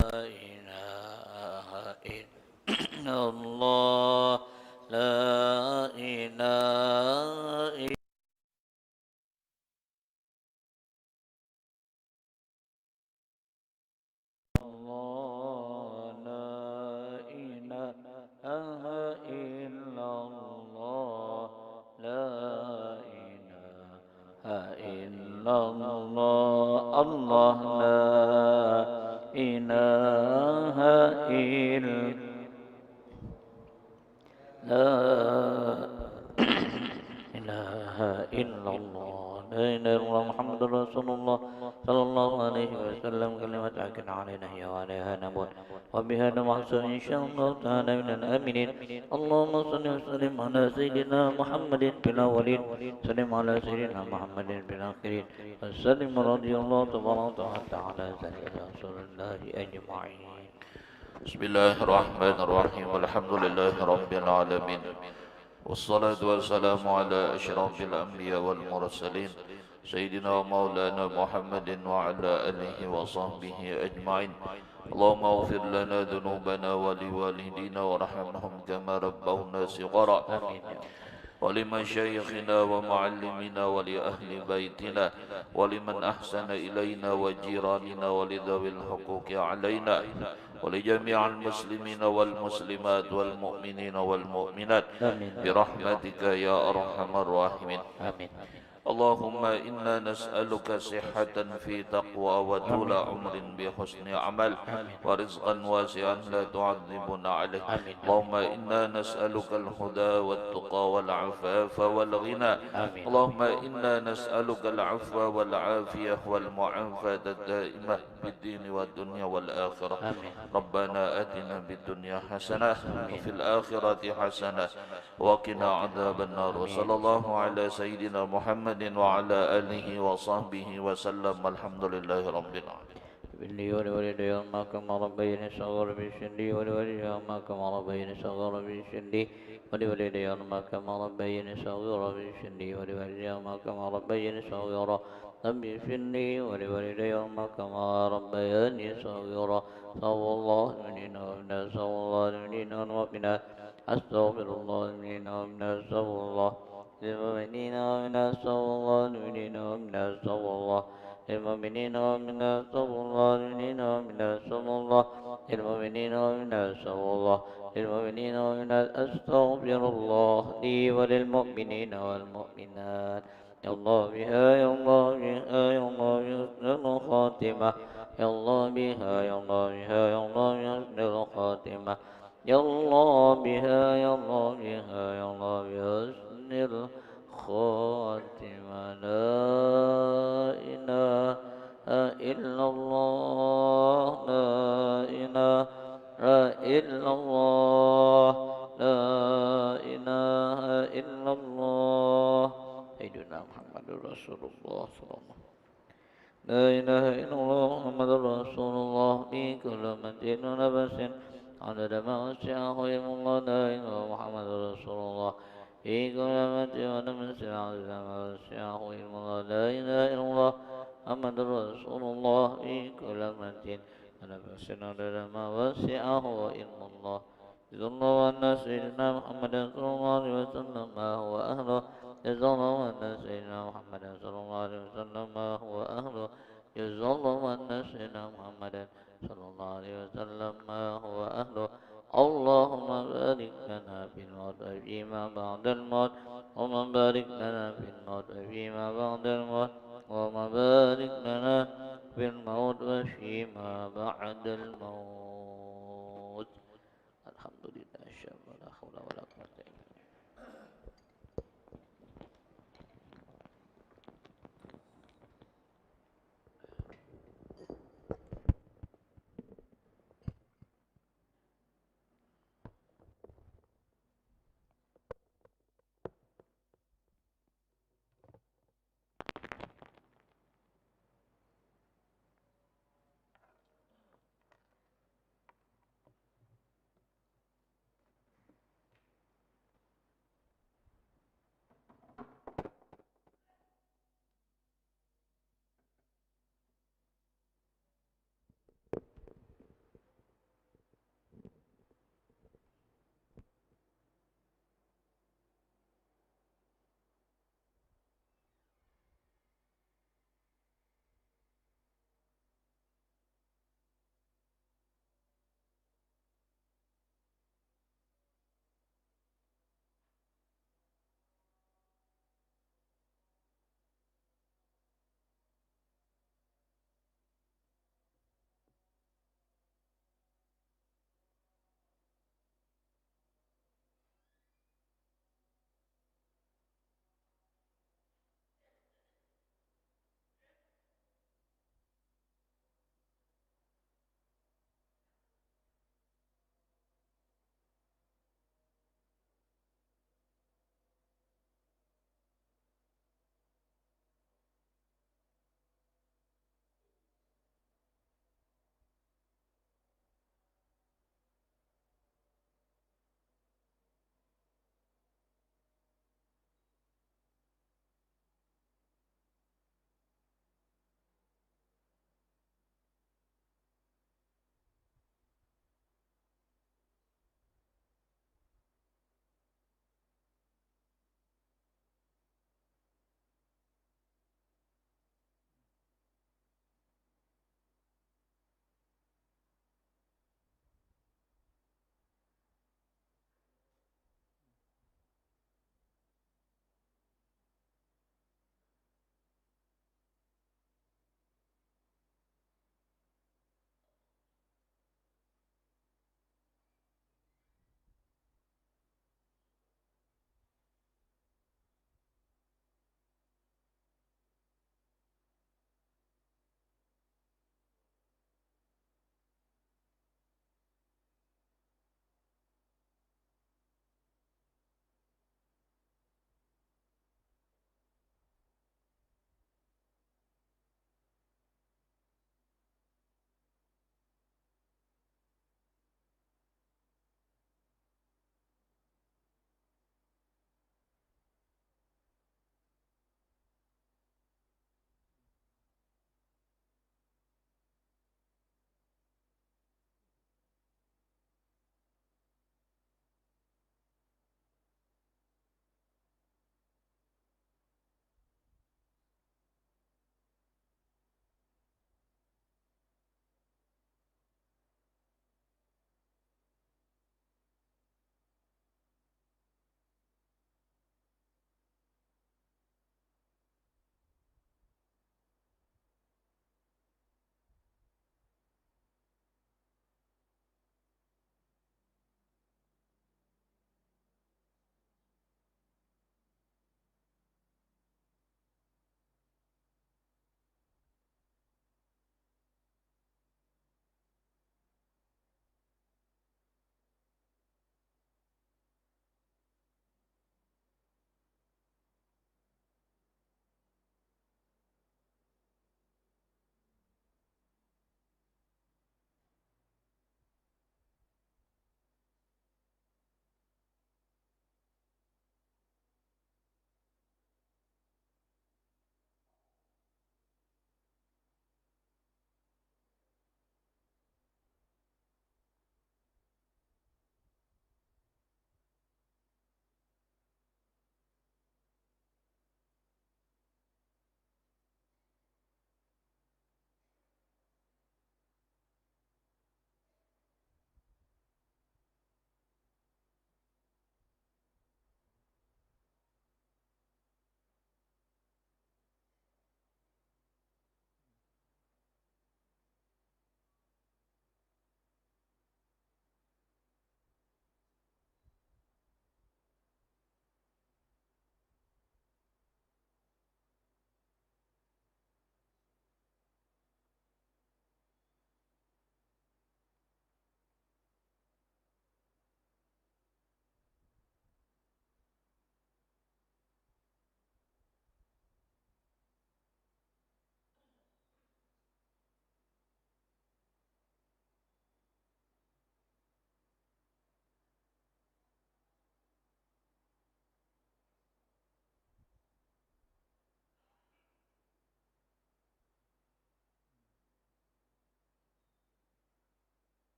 إله إلا الله لا إله إلا الله لا إله إلا الله لا إله إلا الله الله لا إله إلا لا إله إلا الله لا إله إلا الله محمد رسول الله صلى الله عليه وسلم كلمة حق علينا هي وعليها نموت وبها نبعث إن شاء الله تعالى من الآمنين اللهم صل وسلم على سيدنا محمد في الأولين سلم على سيدنا محمد في الآخرين وسلم رضي الله تبارك وتعالى على سيدنا رسول الله أجمعين. بسم الله الرحمن الرحيم الحمد لله رب العالمين والصلاة والسلام على أشرف الأنبياء والمرسلين سيدنا ومولانا محمد وعلى آله وصحبه أجمعين اللهم اغفر لنا ذنوبنا ولوالدينا وارحمهم كما ربونا صغارا آمين يا الله. ولمشايخنا ومعلمنا ولأهل بيتنا ولمن أحسن إلينا وجيراننا ولذوي الحقوق علينا ولجميع المسلمين والمسلمات والمؤمنين والمؤمنات آمين يا رب. برحمتك يا أرحم الراحمين. آمين. اللهم إنا نسألك صحة في تقوى وطول عمر بحسن عمل آمين. ورزقا واسعا لا تعذبنا عليه. آمين. اللهم إنا نسألك الهدى والتقى والعفاف والغنى. آمين. اللهم إنا نسألك العفو والعافية والمعافاة الدائمة في الدين والدنيا والآخرة. آمين. ربنا آتنا في الدنيا حسنة وفي الآخرة حسنة وقنا عذاب النار. وصلى الله على سيدنا محمد وعلى آله وصحبه وسلم. الحمد لله رب العالمين. باللي ولولد يوم كما ربيني صغر بشندي ولولد يوم كما ربيني صغر بشندي ولولد يوم كما ربيني صغر بشندي ولولد يوم كما ربيني صغيرا ربي شندي ولولد يوم كما ربياني صغيرا صلى الله علينا ومنا صلى الله علينا ومنا أستغفر الله علينا ومنا أستغفر الله للمؤمنين ومنا أستغفر الله علينا ومنا أستغفر الله المؤمنين ومن أسأل الله المؤمنين ومن أسأل الله المؤمنين ومن أسأل الله المؤمنين ومن أستغفر الله لي وللمؤمنين والمؤمنات يا الله بها يا الله بها يا الله بحسن الخاتمة يا الله بها يا الله بها يا الله بحسن الخاتمة يا الله بها يا الله بها يا الله بحسن الخاتمة لا إله إلا الله لا إله إلا الله لا إله إلا الله سيدنا محمد رسول الله صلى الله عليه وسلم لا إله إلا الله محمد رسول الله في كل مدين ونفس عدد ما وسعه علم الله لا إله إلا الله محمد رسول الله في كل مدين ونفس عدد ما وسعه علم الله لا إله إلا الله محمد رسول الله في كل مدين ونفس عدد ما وسعه علم الله جزا الله أن سيدنا محمد صلى الله عليه وسلم ما هو أهله جزا الله أن سيدنا محمد صلى الله عليه وسلم ما هو أهله جزا الله أن سيدنا محمد صلى الله عليه وسلم ما هو أهله اللهم بارك لنا في الموت وفيما بعد الموت اللهم بارك لنا في الموت وفيما بعد الموت اللهم بارك لنا في الموت وفيما بعد الموت الحمد لله الشام ولا حول ولا قوة إلا بالله.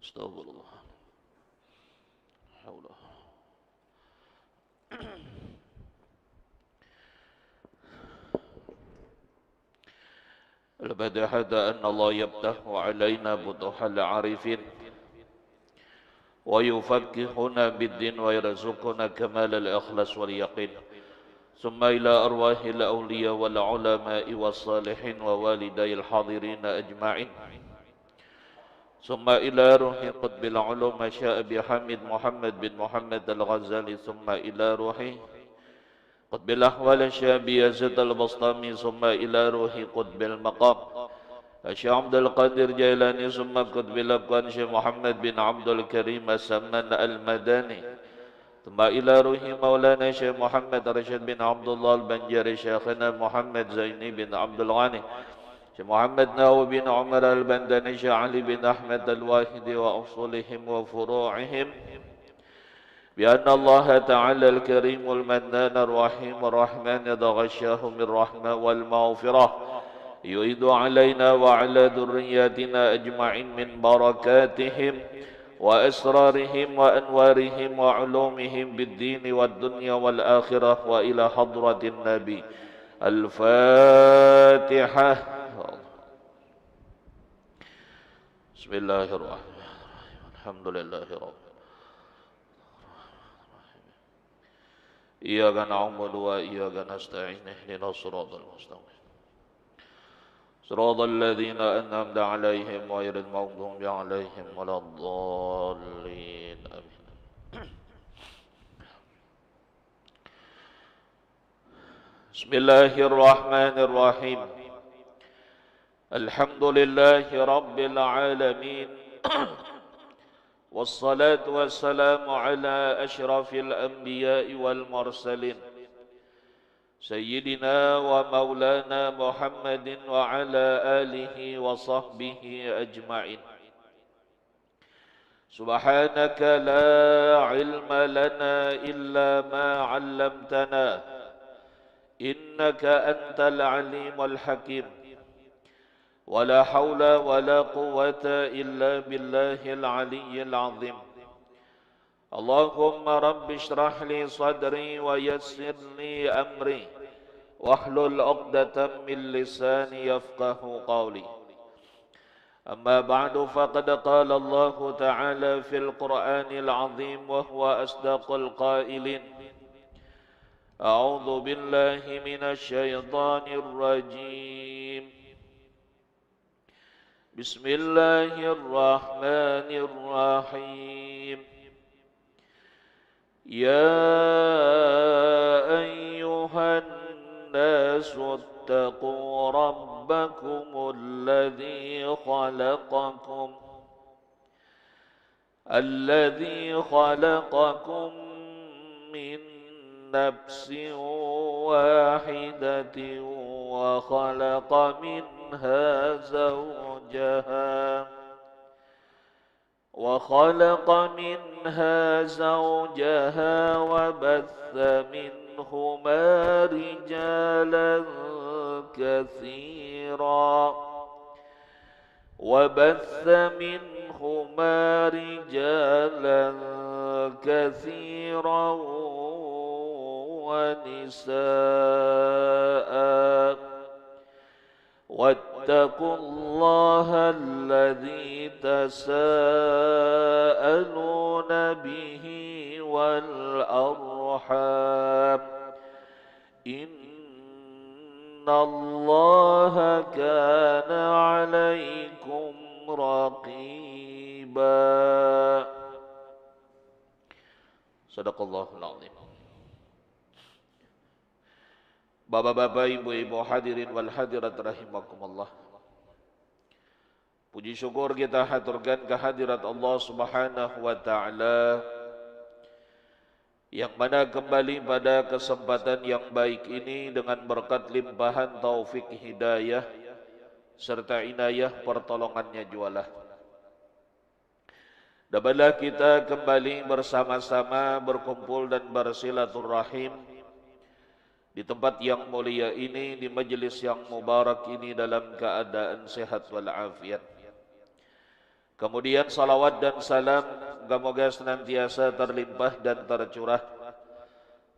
Astagfirullah. Haula. البديهة أن الله يفتح علينا فتوح العارفين ويفكهنا بالدين ويرزقنا كمال الإخلاص واليقين ثم إلى أرواح الأولياء والعلماء والصالحين ووالدي الحاضرين أجمعين ثم إلى روح قطب العلوم شاء بحمد محمد بن محمد الغزالي ثم إلى روح قطب الأحوال الشاب يزيد البسطامي ثم إلى روح قطب المقام الشيخ عبد القادر جيلاني ثم قطب الأكوان شيخ محمد بن عبد الكريم السمن المداني ثم إلى روح مولانا شيخ محمد رشيد بن عبد الله البنجري شيخنا محمد زيني بن عبد الغني شيخ محمد ناو بن عمر البندني شيخ علي بن أحمد الواحد وأصولهم وفروعهم بأن الله تعالى الكريم المنان الرحيم الرحمن إذا غشاهم الرحمة والمغفرة يعيد علينا وعلى ذرياتنا أجمعين من بركاتهم وأسرارهم وأنوارهم وعلومهم بالدين والدنيا والآخرة وإلى حضرة النبي الفاتحة. بسم الله الرحمن الرحيم الحمد لله رب إياك نعبد وإياك نستعين اهدنا الصراط المستقيم صراط الذين أنعمت عليهم غير المغضوب عليهم ولا الضالين آمين. بسم الله الرحمن الرحيم الحمد لله رب العالمين والصلاة والسلام على أشرف الأنبياء والمرسلين سيدنا ومولانا محمد وعلى آله وصحبه أجمعين. سبحانك لا علم لنا إلا ما علمتنا إنك أنت العليم الحكيم ولا حول ولا قوة إلا بالله العلي العظيم. اللهم رب اشرح لي صدري ويسر لي أمري واحلل عقدة من لساني يفقه قولي. أما بعد فقد قال الله تعالى في القرآن العظيم وهو أصدق القائلين أعوذ بالله من الشيطان الرجيم بسم الله الرحمن الرحيم يا أيها الناس اتقوا ربكم الذي خلقكم من نفس واحدة وخلق منها زوجها وبث منهما رجالا كثيرا ونساء واتقوا الله الذي تساءلون به والأرحام إن الله كان عليكم رقيبا. صدق الله العظيم. Bapak-bapak, ibu-ibu hadirin wal hadirat rahimakumullah. Puji syukur kita haturkan kehadirat Allah Subhanahu wa taala yang mana kembali pada kesempatan yang baik ini dengan berkat limpahan taufik hidayah serta inayah pertolongannya jualah. Dapalah kita kembali bersama-sama berkumpul dan bersilaturahim di tempat yang mulia ini, di majelis yang mubarak ini dalam keadaan sehat walafiat. Kemudian salawat dan salam semoga senantiasa terlimpah dan tercurah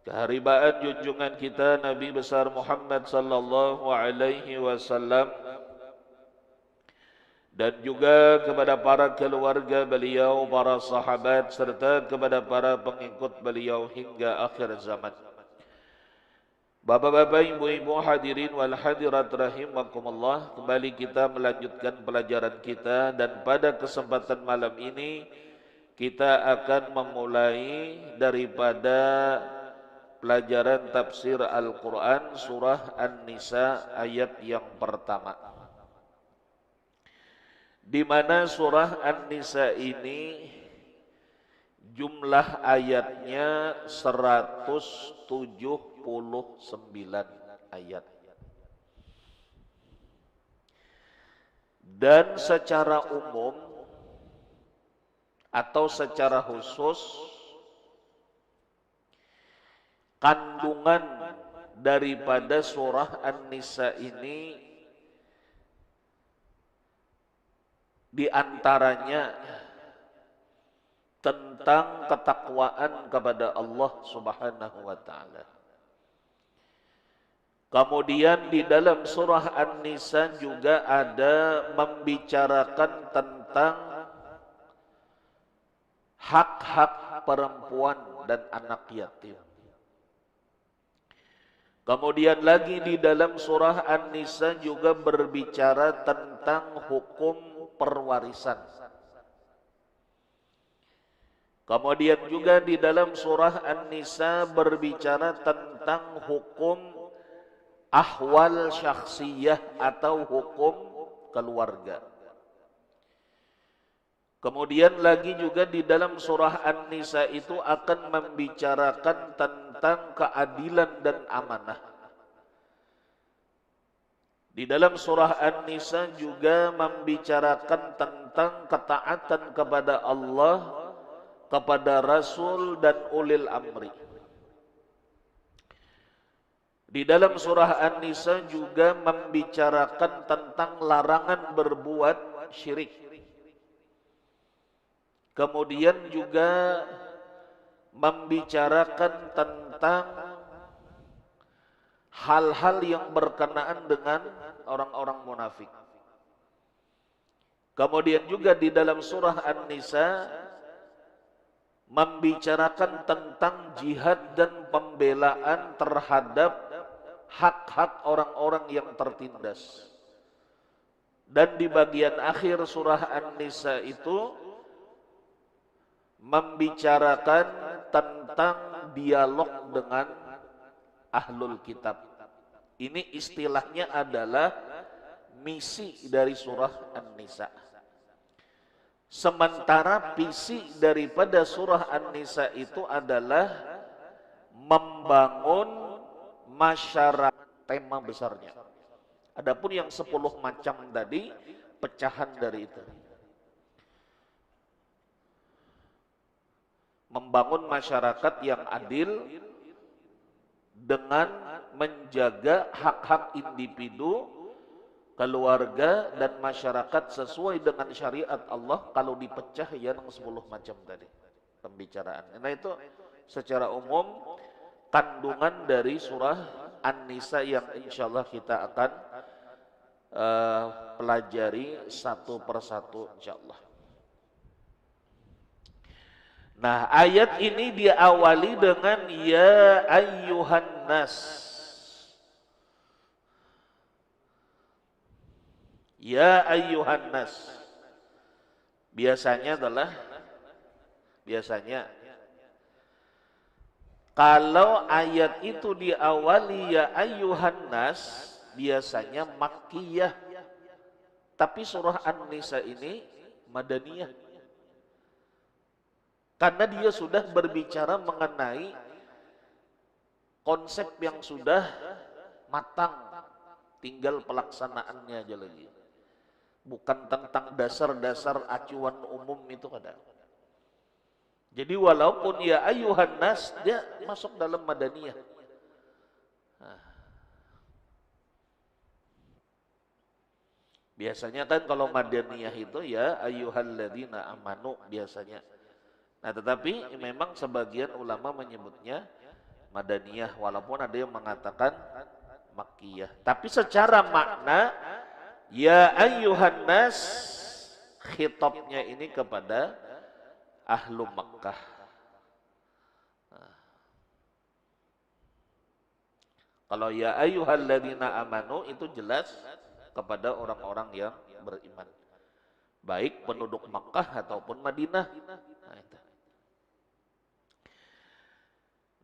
keharibaan junjungan kita Nabi besar Muhammad sallallahu alaihi wasallam dan juga kepada para keluarga beliau, para sahabat serta kepada para pengikut beliau hingga akhir zaman. Bapak-bapak, ibu-ibu, hadirin wal hadirat rahimakumullah, kembali kita melanjutkan pelajaran kita dan pada kesempatan malam ini kita akan memulai daripada pelajaran tafsir Al-Quran surah An-Nisa ayat yang pertama, di mana surah An-Nisa ini jumlah ayatnya 179 ayat. Dan secara umum atau secara khusus kandungan daripada surah An-Nisa ini diantaranya tentang ketakwaan kepada Allah Subhanahu wa taala. Kemudian di dalam surah An-Nisa juga ada membicarakan tentang hak-hak perempuan dan anak yatim. Kemudian lagi di dalam surah An-Nisa juga berbicara tentang hukum perwarisan. Kemudian juga di dalam surah An-Nisa berbicara tentang hukum ahwal syakhsiyah atau hukum keluarga. Kemudian lagi juga di dalam surah An-Nisa itu akan membicarakan tentang keadilan dan amanah. Di dalam surah An-Nisa juga membicarakan tentang ketaatan kepada Allah, kepada Rasul dan ulil amri. Di dalam surah An-Nisa juga membicarakan tentang larangan berbuat syirik. Kemudian juga membicarakan tentang hal-hal yang berkenaan dengan orang-orang munafik. Kemudian juga di dalam surah An-Nisa membicarakan tentang jihad dan pembelaan terhadap hak-hak orang-orang yang tertindas. Dan di bagian akhir surah An-Nisa itu membicarakan tentang dialog dengan ahlul kitab. Ini istilahnya adalah misi dari surah An-Nisa. Sementara visi daripada surah An-Nisa itu adalah membangun masyarakat, tema besarnya. Adapun yang 10 macam tadi pecahan dari itu. Membangun masyarakat yang adil dengan menjaga hak-hak individu, keluarga dan masyarakat sesuai dengan syariat Allah. Kalau dipecah ya yang 10 macam tadi pembicaraan. Nah itu secara umum kandungan dari surah An-Nisa yang insya Allah kita akan pelajari satu persatu insya Allah. Nah ayat ini diawali dengan ya ayyuhan nas. Ya ayyuhan nas. Biasanya kalau ayat itu diawali ya ayyuhan nas, biasanya makkiyah. Tapi surah An-Nisa ini madaniyah. Karena dia sudah berbicara mengenai konsep yang sudah matang, tinggal pelaksanaannya aja lagi. Bukan tentang dasar-dasar acuan umum itu ada. Jadi walaupun ya ayyuhan nas, dia masuk dalam madaniyah. Biasanya kan kalau Madaniyah itu ya ayyuhalladzina amanu biasanya. Nah, tetapi memang sebagian ulama menyebutnya Madaniyah walaupun ada yang mengatakan Makkiyah. Tapi secara makna ya ayyuhan nas khitabnya ini kepada ahlu Makkah. Kalau ya ayyuhalladzina amanu itu jelas kepada orang-orang yang beriman. Baik penduduk Makkah ataupun Madinah.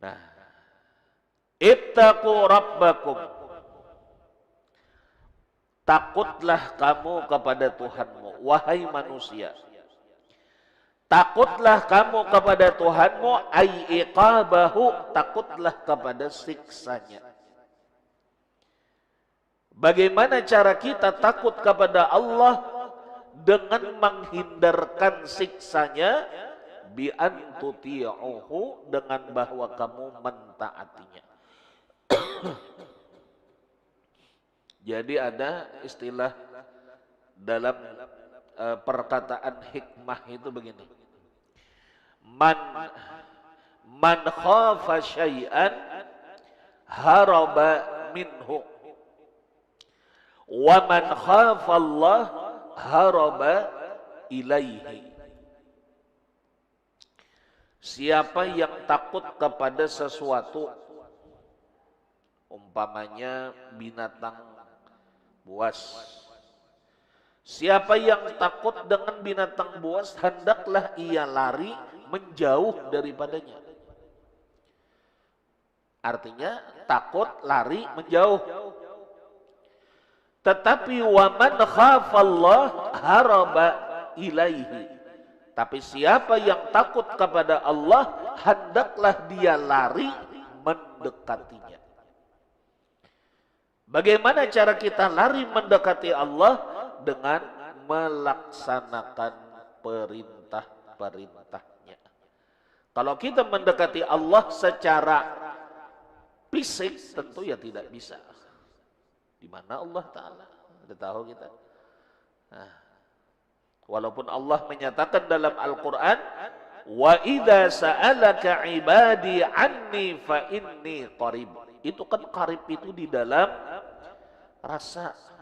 Nah, ittaqu rabbakum. Takutlah kamu kepada Tuhanmu, wahai manusia. Takutlah kamu kepada Tuhanmu, ai iqabahu, takutlah kepada siksanya. Bagaimana cara kita takut kepada Allah? Dengan menghindarkan siksanya, bi an tuti'uhu, dengan bahwa kamu mentaatinya. Jadi ada istilah dalam perkataan hikmah itu begini. Man khafa syai'an haraba minhu. Wa man khafa Allah haraba ilaihi. Siapa yang takut kepada sesuatu, umpamanya binatang buas. Siapa yang takut dengan binatang buas, hendaklah ia lari menjauh daripadanya. Artinya takut, lari, menjauh. Tetapi waman khafallah haraba ilaihi. Tapi siapa yang takut kepada Allah, hendaklah dia lari mendekatinya. Bagaimana cara kita lari mendekati Allah? Dengan melaksanakan perintah-perintahnya. Kalau kita mendekati Allah secara fisik, tentu ya tidak bisa. Di mana Allah Ta'ala? Ada tahu kita? Nah, walaupun Allah menyatakan dalam Al-Quran, wa idza sa'alaka ibadi anni fa inni qarib. Itu kan qarib itu di dalam rasa.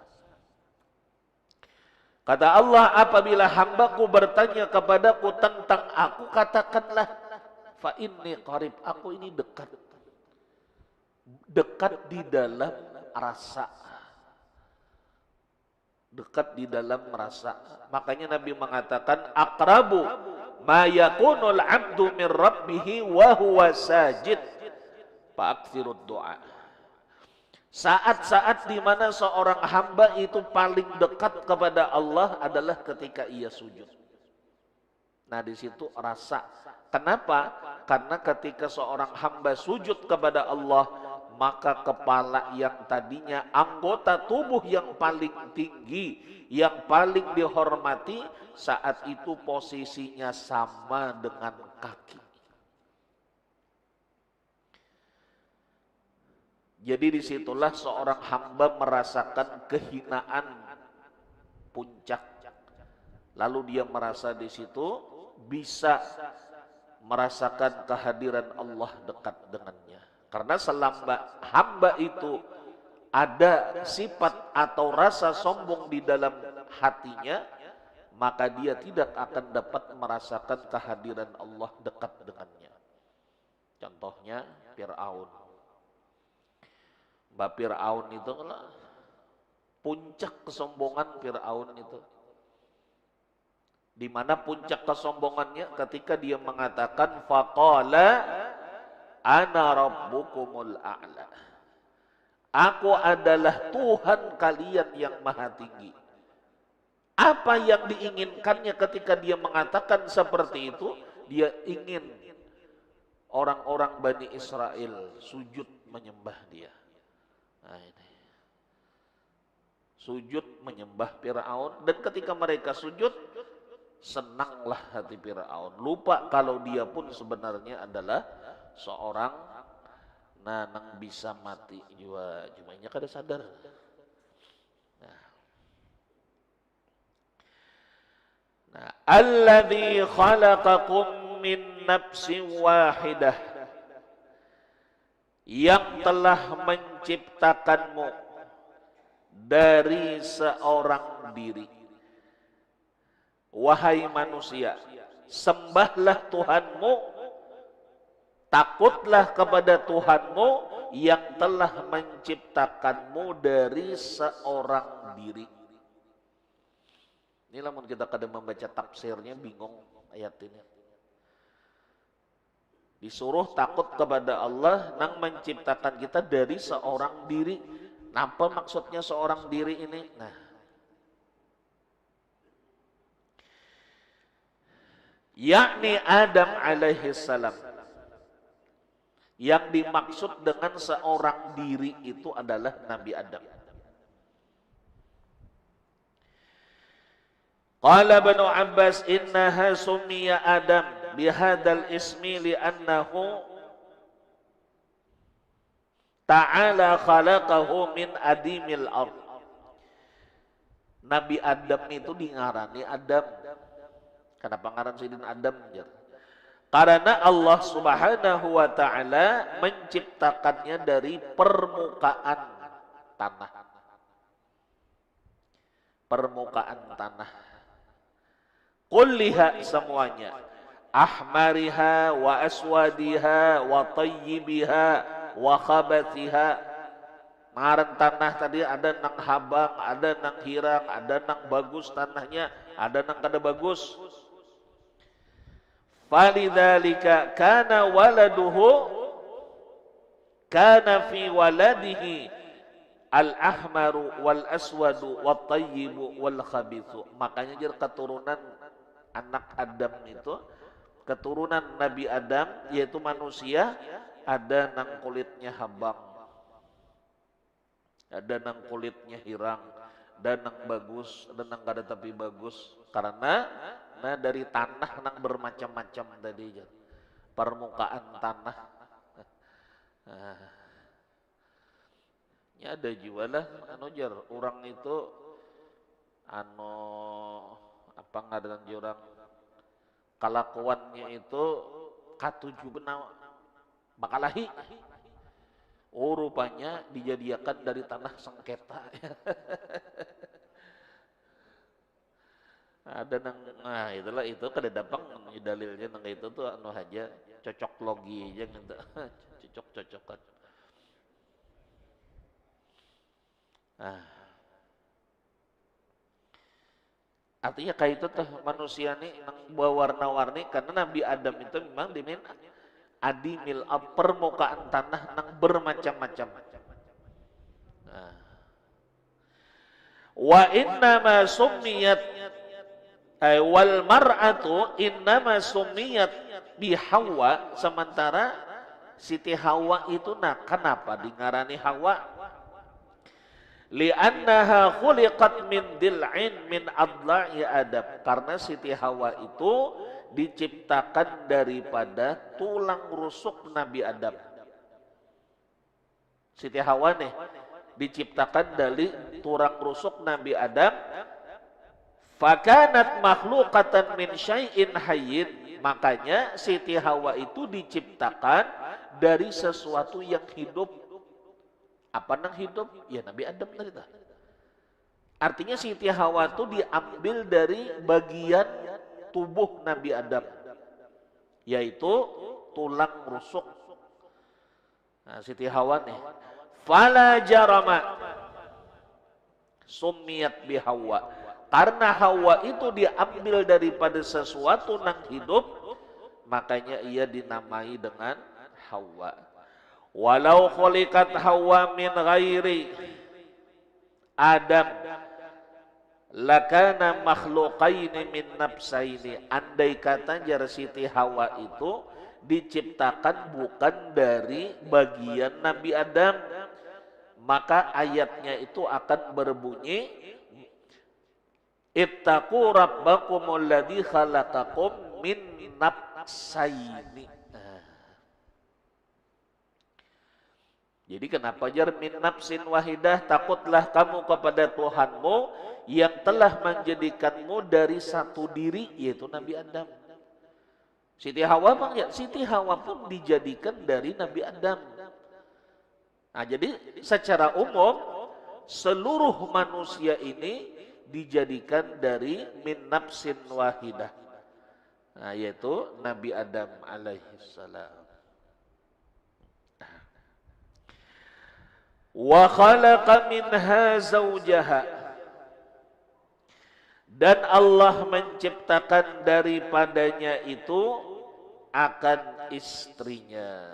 Kata Allah, apabila hambaku bertanya kepadaku tentang aku, katakanlah fa inni qarib, aku ini dekat. Dekat di dalam rasa. Dekat di dalam rasa. Makanya Nabi mengatakan aqrabu ma yakunul 'abdu min rabbih wa huwa sajid fa'aktsirud du'a. Saat-saat di mana seorang hamba itu paling dekat kepada Allah adalah ketika ia sujud. Nah, di situ rasa. Kenapa? Karena ketika seorang hamba sujud kepada Allah, maka kepala yang tadinya anggota tubuh yang paling tinggi, yang paling dihormati, saat itu posisinya sama dengan kaki. Jadi disitulah seorang hamba merasakan kehinaan puncak. Lalu dia merasa di situ bisa merasakan kehadiran Allah dekat dengannya. Karena selama hamba itu ada sifat atau rasa sombong di dalam hatinya, maka dia tidak akan dapat merasakan kehadiran Allah dekat dengannya. Contohnya Fir'aun. Mbak Fir'aun itu puncak kesombongan Fir'aun itu. Di mana puncak kesombongannya ketika dia mengatakan faqala ana rabbukumul a'la. Aku adalah Tuhan kalian yang maha tinggi. Apa yang diinginkannya ketika dia mengatakan seperti itu? Dia ingin orang-orang Bani Israel sujud menyembah dia. Nah, ini. Sujud menyembah Fir'aun, dan ketika mereka sujud, senanglah hati Fir'aun. Lupa kalau dia pun sebenarnya adalah seorang Nah, nang bisa mati juga jumanya kada sadar. Nah, alladzi khalaqakum min nafsin wahidah, yang telah menciptakanmu dari seorang diri. Wahai manusia, sembahlah Tuhanmu, takutlah kepada Tuhanmu yang telah menciptakanmu dari seorang diri. Inilah mun kita kadang membaca tafsirnya bingung ayat ini. Disuruh takut kepada Allah yang menciptakan kita dari seorang diri. Apa maksudnya seorang diri ini? Nah, yakni Adam alaihi salam. Yang dimaksud dengan seorang diri itu adalah Nabi Adam. Qala Ibnu Abbas innaha sumiya Adam bihadzal ismi li'annahu ta'ala khalaqahu min adimil ard. Nabi Adam itu dingarani Adam. Kenapa ngaran Sayyidina Adam? Karena Allah Subhanahu wa taala menciptakannya dari permukaan tanah. Permukaan tanah. Kulliha semuanya, ahmariha wa aswadiha wa tayyibiha wa khabathiha. Ngaran tanah tadi ada nang habang, ada nang hirang, ada nang bagus tanahnya, ada nang kada bagus. Falidzalika kana waladuhu kana fi waladihi al-ahmaru wal aswadu wat tayyibu wal khabithu. Makanya jadi keturunan anak Adam itu, keturunan Nabi Adam yaitu manusia, ada nang kulitnya habang, ada nang kulitnya hirang, ada nang bagus, ada nang kada tapi bagus. Karena nah dari tanah nang bermacam-macam tadi, permukaan tanah. Ya ada juga lah orang itu apa ngaran orang kelakuannya itu katuju benar bakalahi. Oh rupanya dijadikan dari tanah sengketa. Ada nang itulah itu kada dapat dalilnya nang itu tuh aja cocok logi aja gitu. Cocok-cocokan. Artinya kayak itu tuh manusia nih nang bawa warna-warni karena Nabi Adam itu memang dimin adimil permukaan tanah nang bermacam-macam. Wa innama summiyat wal mar'atu innama summiyat bi Hawa, sementara Siti Hawa itu kenapa dingarani Hawa? Li'annaha khuliqat min dil'in min adla'i Adam, karena Siti Hawa itu diciptakan daripada tulang rusuk Nabi Adam. Siti Hawa nih diciptakan dari tulang rusuk Nabi Adam. Fakanat makhluqatan min syai'in hayyin, makanya Siti Hawa itu diciptakan dari sesuatu yang hidup. Apa nang hidup? Ya Nabi Adam tadi. Artinya Siti Hawa itu diambil dari bagian tubuh Nabi Adam, yaitu tulang rusuk. Nah, Siti Hawa nih. Fala jarama summiyat bi Hawa. Karena Hawa itu diambil daripada sesuatu nang hidup, makanya ia dinamai dengan Hawa. Walau khuliqat Hawa min ghairi Adam lakana makhluqaini min nafsaini. Andai kata Siti Hawa itu diciptakan bukan dari bagian Nabi Adam, maka ayatnya itu akan berbunyi ittaqu rabbakumul ladzi khalaqakum min nafsaini. Jadi kenapa jar min nafsin wahidah, takutlah kamu kepada Tuhanmu yang telah menjadikanmu dari satu diri, yaitu Nabi Adam. Siti Hawa bang ya, Siti Hawa pun dijadikan dari Nabi Adam. Nah jadi secara umum seluruh manusia ini dijadikan dari min nafsin wahidah. Nah, yaitu Nabi Adam alaihissalam. Wa khalaqa minha zawjaha, dan Allah menciptakan daripadanya itu akan istrinya.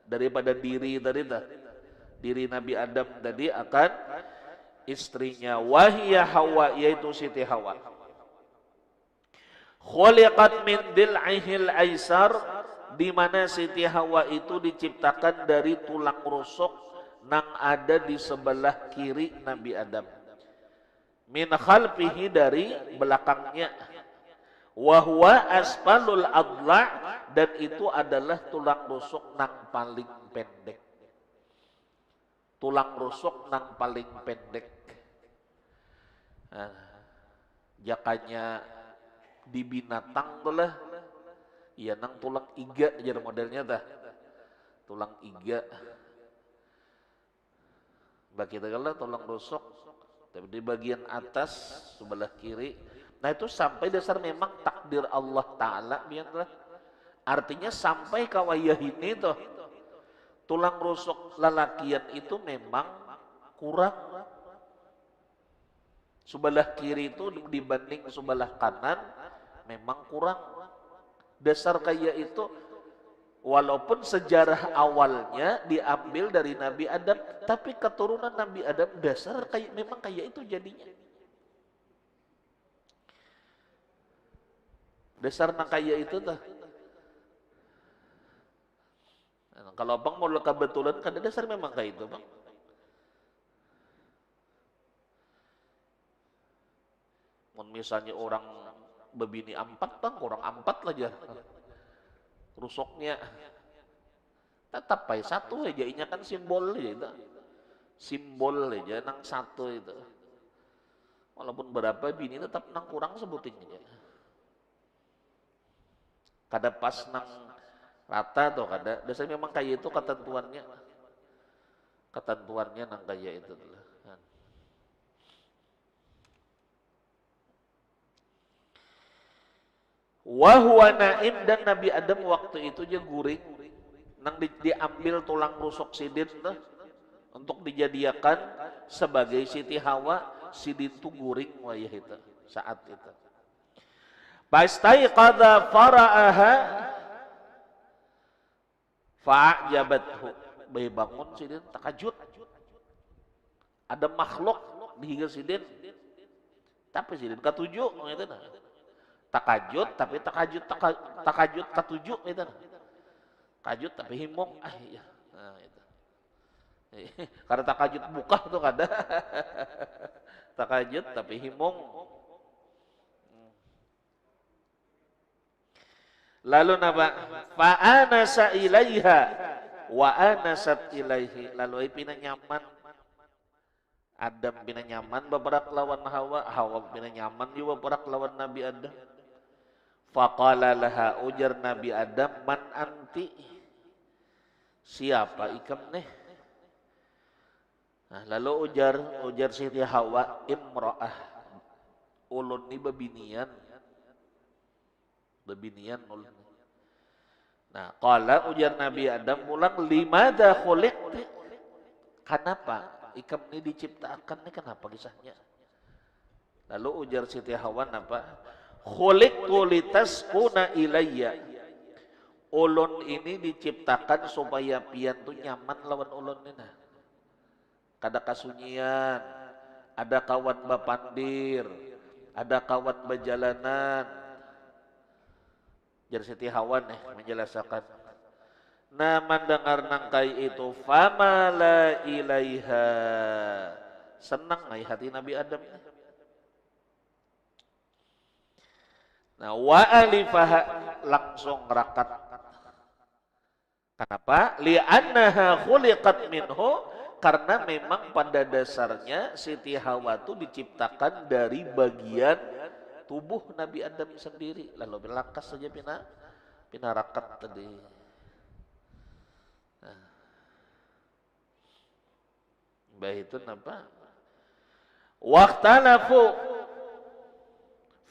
Daripada diri tadi, diri Nabi Adam tadi akan istrinya. Wahiyya Hawa, yaitu Siti Hawa. Khuliqat min dil'ihil aisar, di mana Siti Hawa itu diciptakan dari tulang rusuk nang ada di sebelah kiri Nabi Adam. Min khalfihi, dari belakangnya. Wa huwa asfalul adla', dan itu adalah tulang rusuk nang paling pendek. Tulang rusuk nang paling pendek. Nah, jakanya di binatang tuh lah, ya nang tulang iga aja modelnya dah, tulang iga. Bagi kita kalau tulang rusuk, tapi di bagian atas sebelah kiri. Nah itu sampai dasar memang takdir Allah Ta'ala biarlah. Artinya sampai kawayah ini tuh tulang rusuk lalakian itu memang kurang. Sebelah kiri itu dibanding sebelah kanan memang kurang. Dasar kayak itu, walaupun sejarah awalnya diambil dari Nabi Adam, tapi keturunan Nabi Adam dasar kayak memang kayak itu jadinya. Dasar nang kayak itu tuh. Nah, kalau abang mau kebetulan kan dasar memang kayak itu bang. Misalnya orang bebini 4 bang, orang 4 aja rusuknya. Tetap aja satu aja, ini kan simbol aja itu. Simbol aja nang satu itu. Walaupun berapa bini tetap nang kurang sebutin aja. Kada pas nang rata atau kada. Dasarnya memang kayak itu ketentuannya. Ketentuannya nang kayak itu. Wahuwa naim, dan Nabi Adam waktu itu dia guring. Nang diambil tulang rusuk sidin tuh, untuk dijadikan sebagai Siti Hawa. Sidin tuh guring wayah itu saat itu. Fastaiqadha fara'aha fa'jabathu, bayi bangun sidin takajud. Ada makhluk di hingga sidin. Tapi sidin ketujuh gitu nah. Takajud tapi takajud ketujuh itu. Takajud tapi himong iya. Nah, itu. Karena takajud buka tuh kada. Takajud tapi himong. Lalu napa? Fa anasa ilaiha wa anasat ilaihi. Lalu pina nyaman. Adam pina nyaman beberapa lawan Hawa, Hawa pina nyaman juga beberapa lawan Nabi Adam. Faqala laha, ujar Nabi Adam, man anti, siapa ikam nih? Nah, lalu ujar Siti Hawa, imra'ah, ulun ni babinian ulun. Nah, qala ujar Nabi Adam ulang, limada khuliqti, kenapa ikam ini diciptakan nih, kenapa kisahnya? Lalu ujar Siti Hawa apa? Khuliqtu litaskuna ilayya. Ulun ini diciptakan supaya pian tuh nyaman lawan ulun ini. Kada kasunyian, ada kawan bapandir, ada kawan berjalanan. Jadi Siti Hawa nih menjelaskan. Nah mendengar nangkai itu, famala ilaiha, senang hati Nabi Adam. Nah wa alifaha, langsung rakat. Kenapa? Li'annaha khuliqat minhu, karena memang pada dasarnya Siti Hawa itu diciptakan dari bagian tubuh Nabi Adam sendiri. Lalu berlakas saja pinarakat tadi. Nah, baik itu apa? Waqtalafu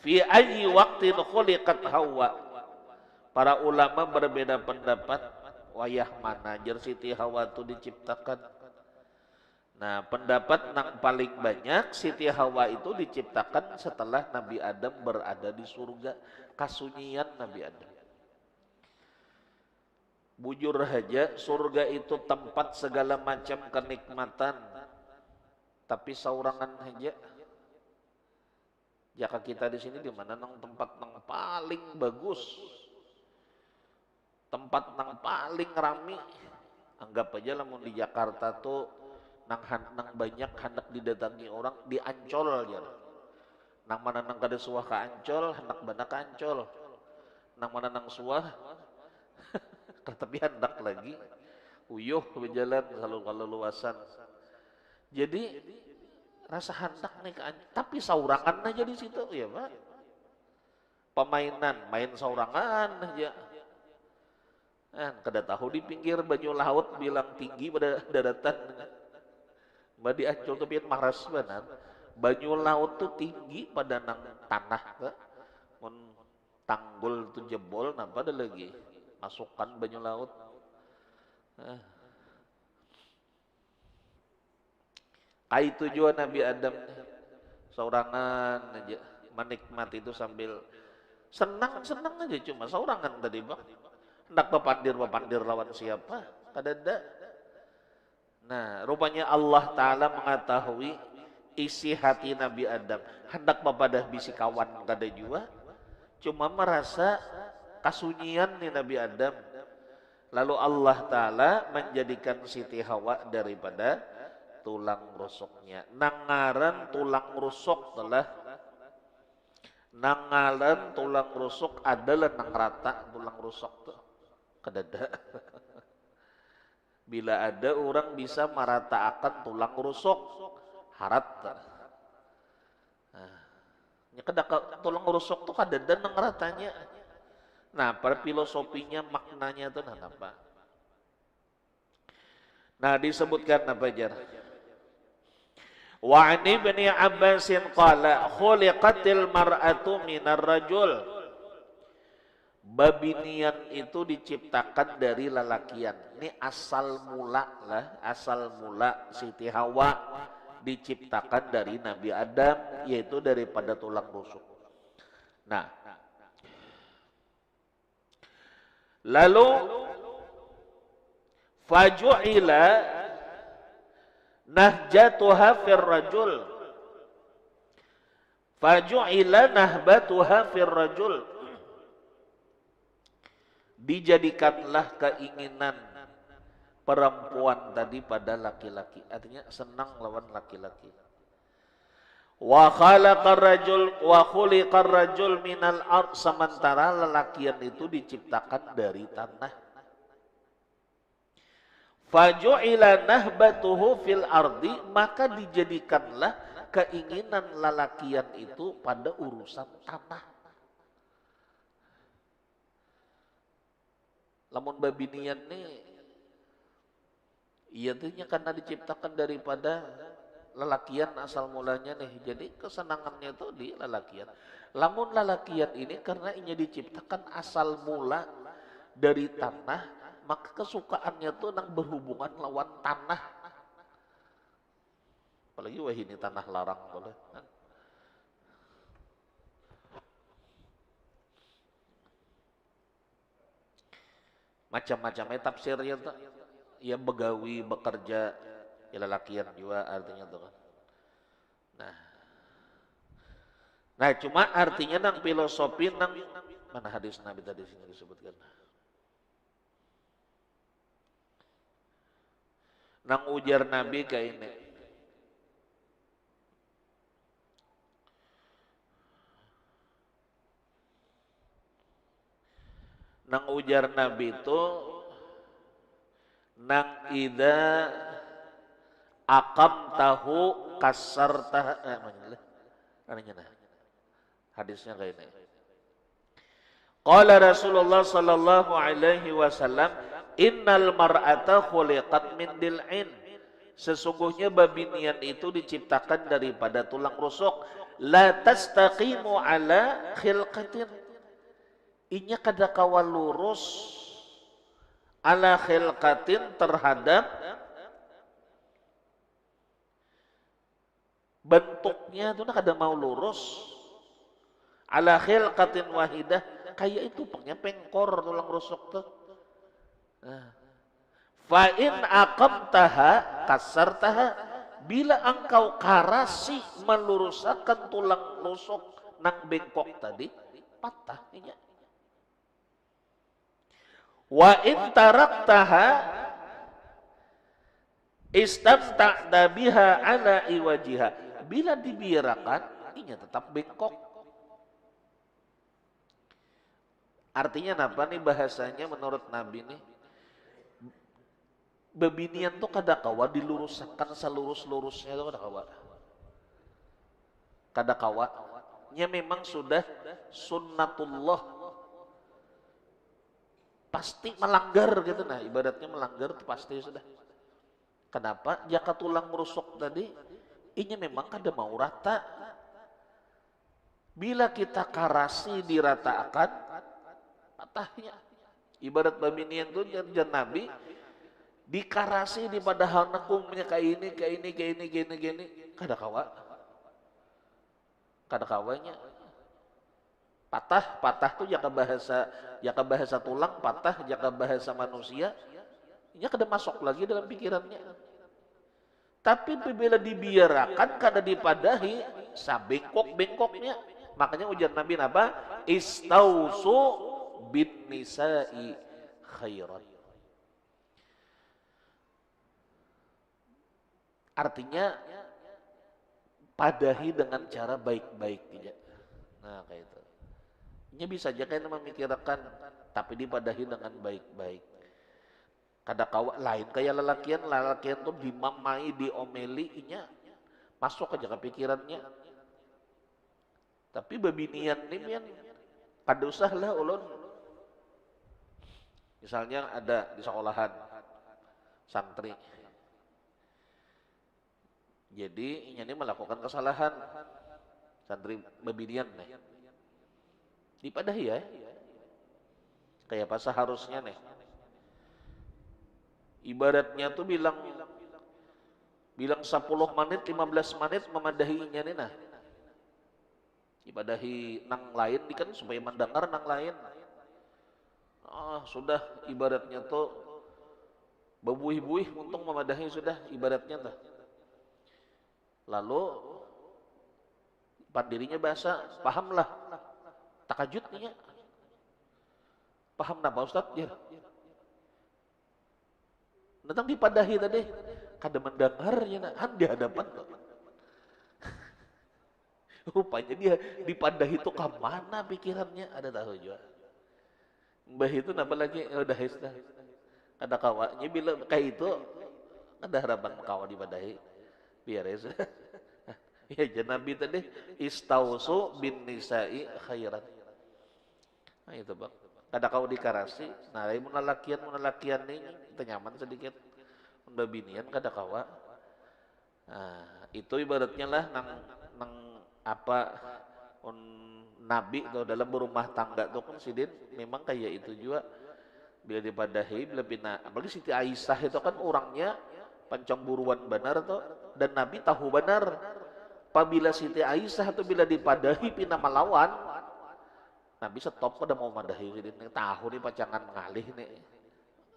fi ayyi waqtin khuliqat Hawa. Para ulama berbeda pendapat wayah mana jer Siti Hawa itu diciptakan. Nah, pendapat yang paling banyak Siti Hawa itu diciptakan setelah Nabi Adam berada di surga, kasunyian Nabi Adam. Bujur saja, surga itu tempat segala macam kenikmatan, tapi saurangan saja. Jaka kita di sini di mana nang tempat nang paling bagus, tempat nang paling rami. Anggap aja lah mau di Jakarta tuh nang banyak hendak didatangi orang di Ancol ya. Nang mana nang kada suah ke Ancol, hendak banyak ke Ancol. Nang mana nang suah tapi hendak lagi uyuh berjalan kalau luasan. Jadi rasa hendak nih ke Ancol, tapi saurangan aja di situ ya Pak. Pemainan, main saurangan aja. Kada tahu di pinggir banyu laut bilang tinggi pada daratan. Mbak di Ancol tuh pian maras benar. Banyu laut tuh tinggi pada nang tanah ke. Mun tanggul tuh jebol, napa ada lagi masukkan banyu laut. Kai tujuan Nabi Adam saurangan aja menikmati itu sambil senang aja, cuma saurangan tadi Bang. Hendak papandir lawan siapa? Kadada. Nah, rupanya Allah Ta'ala mengetahui isi hati Nabi Adam. Hendak papadah bisi kawan kada jua. Cuma merasa kasunyian nih Nabi Adam. Lalu Allah Ta'ala menjadikan Siti Hawa daripada tulang rusuknya. Nangaran tulang rusuk adalah nang rata tulang rusuk tuh. Kadada. Bila ada orang bisa meratakan tulang rusuk, harat. Tulang rusuk tuh kadada nang ratanya. Nah, pada filosofinya maknanya itu apa? Nah, disebutkan apa jar? Wa ani bin Abbasin qala khuliqatil mar'atu minar rajul. Babinian itu diciptakan dari lelakian. Ini asal mula Siti Hawa diciptakan dari Nabi Adam, yaitu daripada tulang rusuk. Nah, lalu faju'ila nahjatuha fir rajul. Faju'ila nahbatuha fir rajul. Dijadikanlah keinginan perempuan tadi pada laki-laki. Artinya senang lawan laki-laki. Wa khalaqar rajul wa khuliqar rajul minal ard, sementara lelakian itu diciptakan dari tanah. Faju'ila nahbatuhu fil ardi, maka dijadikanlah keinginan lelakian itu pada urusan tanah. Lamun babinian nih, iya tuhnya karena diciptakan daripada lelakian asal mulanya nih. Jadi kesenangannya itu di lelakian. Lamun lelakian ini karena ini diciptakan asal mula dari tanah, maka kesukaannya tuh nang berhubungan lawan tanah. Apalagi wah ini tanah larang boleh. Macam-macamnya tafsirnya tuh. Ya begawi, bekerja, ya lelakian juga artinya tuh kan. Nah cuma artinya nang filosofi nang mana hadis Nabi tadi sini disebutkan. Nang ujar Nabi kayak ini. Nang ujar Nabi itu nang ida akam tahu kasar tah nah hadisnya kayak ini. Qala Rasulullah sallallahu alaihi wasallam, innal mar'ata khuliqat min dil'in. Sesungguhnya babinian itu diciptakan daripada tulang rusuk. La tastaqimu ala khilqatin. Inya kada kawal lurus ala khilqatin terhadap bentuknya itu kada mau lurus. Ala khilqatin wahidah, kayak itu pengkor tulang rusuk tuh. Fa in aqamtaha kasartaha, bila engkau karasi meluruskan tulang rusuk nang bengkok tadi, patah inya. Wa in taraktaha istamta'da biha ala iwajiha, bila dibiarkan inya tetap bengkok. Artinya apa nih bahasanya menurut Nabi nih? Bebinian tuh kada kawa diluruskan selurus-lurusnya tuh kada kawa. Kada kawa. Nya memang sudah sunnatullah. Pasti melanggar gitu nah, ibaratnya melanggar tuh pasti sudah. Kenapa? Jaka tulang rusuk tadi, ini memang kada mau rata. Bila kita karasi diratakan, patahnya. Ibarat babinian itu jangan Nabi dikarasi di pada hanakumnya kayak ini, kada kawa. Kada kawanya. Patah tuh jaka bahasa tulang, patah jaka bahasa manusia, ini kada masuk lagi dalam pikirannya. Tapi bila dibiarkan kada dipadahi, sabengkok-bengkoknya. Makanya ujar Nabi apa? Istausu bin nisa'i khairan. Artinya padahi dengan cara baik-baik tidak. Nah kayak itu. Ini bisa aja kan memikirkan, tapi dipadahi dengan baik-baik. Kada kawa lain kayak lelakian tuh dimamai, diomeli, inya masuk aja ke pikirannya. Tapi babinian ini yang kada usah lah ulun. Misalnya ada di sekolahan santri. Jadi ini melakukan kesalahan santri babinian nih. Dipadahi ya. Kayak apa seharusnya nih. Ibaratnya tuh bilang 10 menit, 15 menit memadahinya nih nah. Ibadahi nang lain kan supaya mendengar nang lain. Sudah ibaratnya tuh bebuih-buih untung memadahi sudah ibaratnya tuh. Lalu pandirinya bahasa, pahamlah. Takajud nih ya. Paham napa Ustaz? Ya. Datang dipadahi tadi, kada mendengarnya nah, di hadapan tuh. Rupanya dia dipadahi itu ke mana pikirannya, ada tahu juga. Mbah itu napa lagi? Udah sudah. Ada kawanya bila kayak itu ada harapan kawa dipadahi. Biar ya sudah. Ya Nabi tadi istausu bin nisa'i khairan. Nah itu bang. Kada kau dikarasi. Nah munalakian nih kita nyaman sedikit. Udah binian kada kawa. Nah itu ibaratnya lah nang apa Nabi tuh dalam berumah tangga tuh kan sidin memang kayak itu juga. Bila dipadahi, bila bina, apalagi Siti Aisyah itu kan orangnya pancang buruan benar tuh, dan Nabi tahu benar. Apabila Siti Aisyah itu bila dipadahi pina melawan, Nabi stop pada mau madahi, sidin tahu nih pacangan mengalih nih.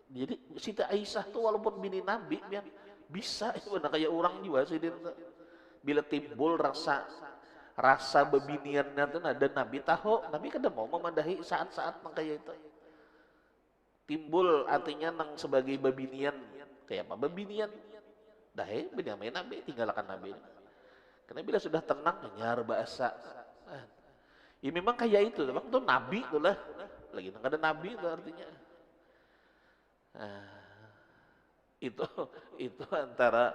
Jadi Siti Aisyah tuh walaupun bini Nabi bisa itu benar kayak orang juga sidin. Bila timbul rasa bebiniannya tuh ada Nabi tahu, Nabi kada mau memadahi saat-saat kayak itu. Timbul artinya nang sebagai babinian. Kayak apa babinian? Dah binian Nabi, tinggalkan Nabi. Karena bila sudah tenang, nyar bahasa. Ya memang kayak itu, memang tuh Nabi tuh lah. Lagi nang ada Nabi itu artinya. itu itu antara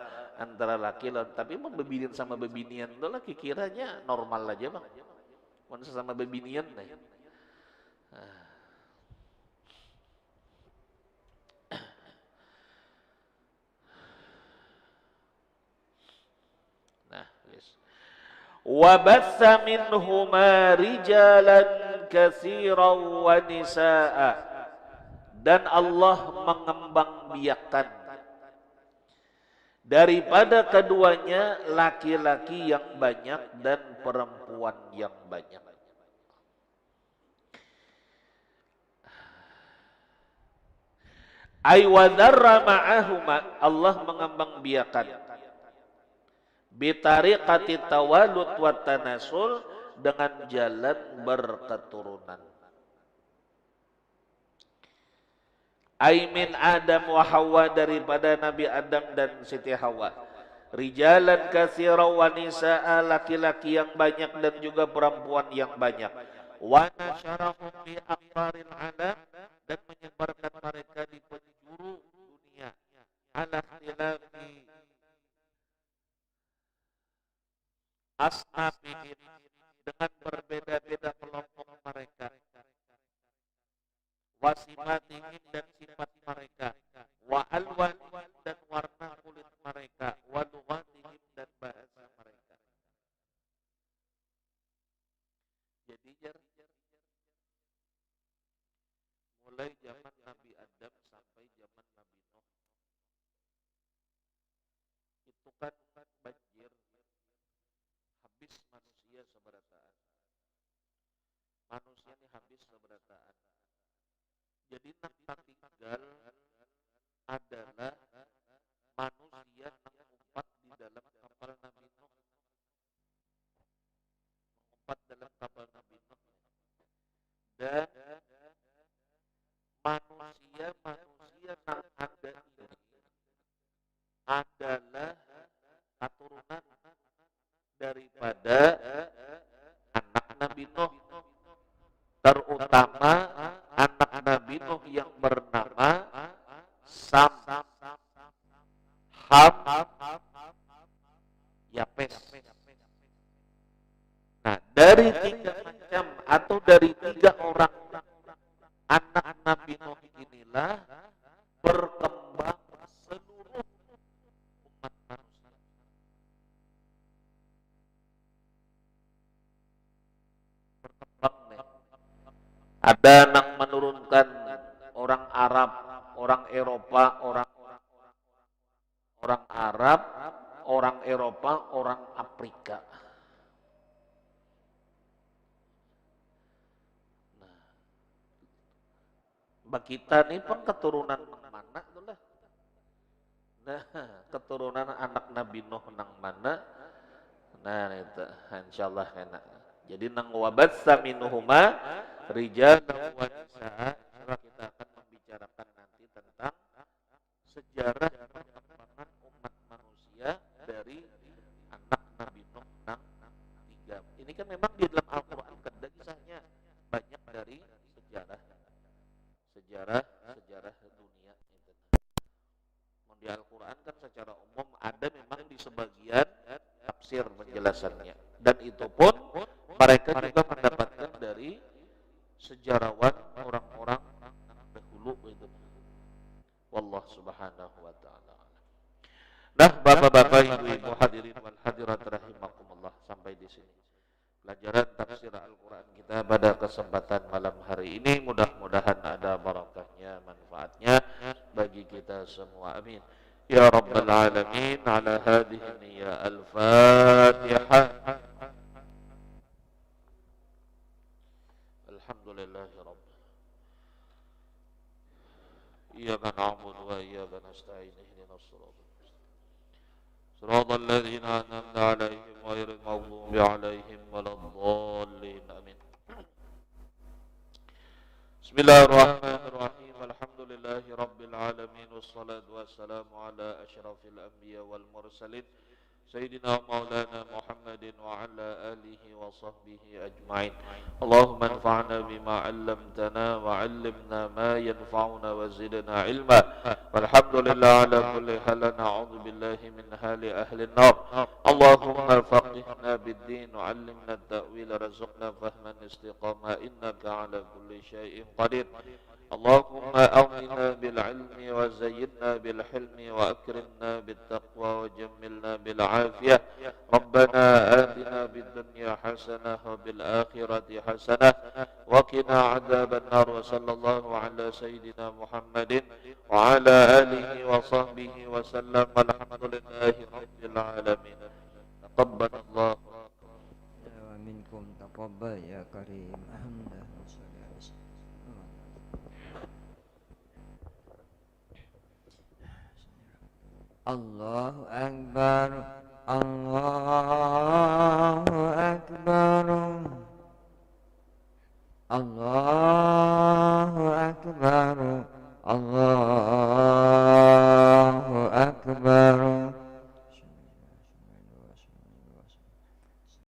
laki lawan, tapi mau bebinian sama bebinian itu laki kiranya normal aja bang, mau sama bebinian nih. Nah, yes. Wa batsa minhuma rijalan katsiran wa nisaa, dan Allah mengembangbiakkan daripada keduanya laki-laki yang banyak dan perempuan yang banyak. Ay wa dzarra ma'ahuma, Allah mengembangbiakan bitariqati tawalud wa tanasul, dengan jalan berketurunan. Aimin Adam wa Hawa, daripada Nabi Adam dan Siti Hawa. Rijalan katsira wa nisaa, laki-laki yang banyak dan juga perempuan yang banyak. Wa nasyarahum fi aqtaril alam, dan menyebarkan mereka di penjuru dunia. Ala ikhtilafi asnafihim, dengan berbeda-beda kelompok mereka. Wasimatihim, dan sifat mereka. Wa alwan, dan warna kulit mereka. Wa lughatihim, dan bahasa mereka. Jadi mulai zaman Nabi Adam sampai zaman Nabi Nuh, itu kan banjir, habis manusia seberataan. Manusia ini habis seberataan. Jadi yang tinggal adalah manusia yang mengumpat di dalam kapal Nabi Nuh. Mengumpat dalam kapal Nabi Nuh. Dan manusia yang ada ini adalah keturunan daripada anak Nabi Nuh, terutama anak Nabi Nuh yang bernama Sam, Ham, Yapes. Nah, dari 3 macam atau dari 3 orang anak Nabi Nuh inilah berkembang seluruh umat manusia. Berkembang nih. Ada yang menurunkan orang Arab, orang Eropa, orang Arab, orang Eropa, orang Afrika. Nah, kita nih pun keturunan mana itulah. Nah, keturunan anak Nabi Nuh nang mana? Nah, itu insyaallah enak. Jadi nang wabatsa minuhuma rijalan wa nisaa, kita akan membicarakan nanti tentang sejarah perkembangan umat manusia dari anak Nabi Nuh nang 3. Ini kan memang di dalam Al-Qur'an ada kisahnya, banyak dari sejarah dunia itu. Di Al-Qur'an kan secara umum ada memang di sebagian tafsir penjelasannya, dan itu pun mereka juga mendapatkan dari sejarawan orang-orang dahulu itu. Wallah subhanahu wa ta'ala. Nah, bapak-bapak, ibu-ibu, hadirin wal hadirat rahimakumullah, sampai di sini pelajaran tafsir Al-Quran kita pada kesempatan malam hari ini. Mudah-mudahan ada barakahnya, manfaatnya bagi kita semua. Amin ya rabbal alamin. Ala hadhihi niyya al-Fatihah. Alhamdulillahi rabbil iyyaka na'budu wa iyyaka nasta'in ihdinas siratal صراط الذين أنعمت عليهم غير المغضوب عليهم ولا الضالين آمين. بسم الله الرحمن الرحيم. الحمد لله رب العالمين، والصلاة والسلام على أشرف الأنبياء والمرسلين سيدنا مولانا محمد وعلى آله وصحبه أجمعين. اللهم انفعنا بما علمتنا وعلمنا ما ينفعنا وزدنا علما. والحمد لله على كل حال. نعوذ بالله من حال أهل النار. اللهم فقهنا بالدين وعلمنا التأويل رزقنا فهما استقاما إنك على كل شيء قدير. اللهم أغننا بالعلم وزينا بالحلم وأكرمنا بالتقوى وجملنا بالعافية. ربنا آتنا بالدنيا حسنة وبالآخرة حسنة وقنا عذاب النار. وصلى الله على سيدنا محمد وعلى آله وصحبه وسلم. الحمد لله رب العالمين. تقبل الله ومنكم تقبل يا كريم. الله أكبر الله أكبر الله أكبر الله أكبر